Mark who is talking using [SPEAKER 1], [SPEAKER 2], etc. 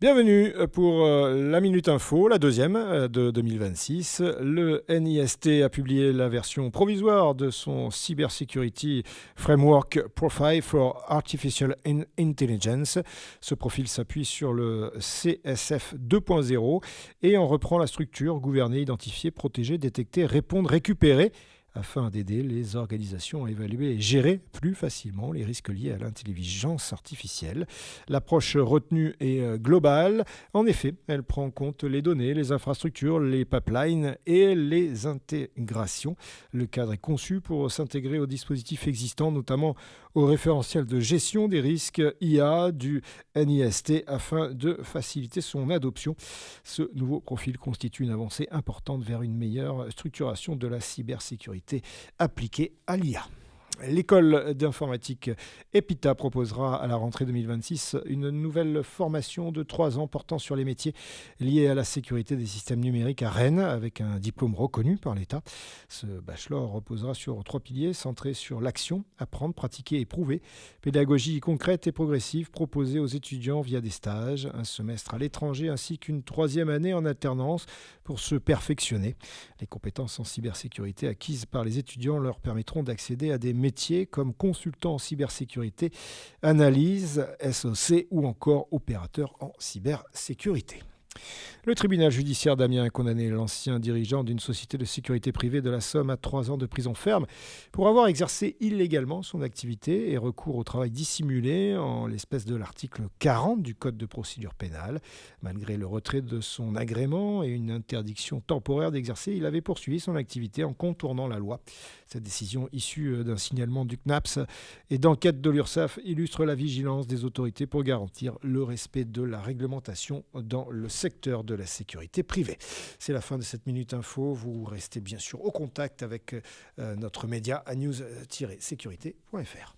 [SPEAKER 1] Bienvenue pour la Minute Info, la deuxième de 2026. Le NIST a publié la version provisoire de son Cybersecurity Framework Profile for Artificial Intelligence. Ce profil s'appuie sur le CSF 2.0 et en reprend la structure gouverner, identifier, protéger, détecter, répondre, récupérer, afin d'aider les organisations à évaluer et gérer plus facilement les risques liés à l'intelligence artificielle. L'approche retenue est globale. En effet, elle prend en compte les données, les infrastructures, les pipelines et les intégrations. Le cadre est conçu pour s'intégrer aux dispositifs existants, notamment au référentiel de gestion des risques IA du NIST afin de faciliter son adoption. Ce nouveau profil constitue une avancée importante vers une meilleure structuration de la cybersécurité appliquée à l'IA. L'école d'informatique EPITA proposera à la rentrée 2026 une nouvelle formation de 3 ans portant sur les métiers liés à la sécurité des systèmes numériques à Rennes avec un diplôme reconnu par l'État. Ce bachelor reposera sur 3 piliers centrés sur l'action, apprendre, pratiquer et prouver, pédagogie concrète et progressive proposée aux étudiants via des stages, un semestre à l'étranger ainsi qu'une 3e année en alternance pour se perfectionner. Les compétences en cybersécurité acquises par les étudiants leur permettront d'accéder à des métiers comme consultant en cybersécurité, analyse, SOC ou encore opérateur en cybersécurité. Le tribunal judiciaire d'Amiens a condamné l'ancien dirigeant d'une société de sécurité privée de la Somme à 3 ans de prison ferme pour avoir exercé illégalement son activité et recours au travail dissimulé en l'espèce de l'article 40 du Code de procédure pénale. Malgré le retrait de son agrément et une interdiction temporaire d'exercer, il avait poursuivi son activité en contournant la loi. Cette décision issue d'un signalement du CNAPS et d'enquête de l'URSSAF illustre la vigilance des autorités pour garantir le respect de la réglementation dans le secteur de la sécurité privée. C'est la fin de cette Minute Info. Vous restez bien sûr au contact avec notre média à news-sécurité.fr.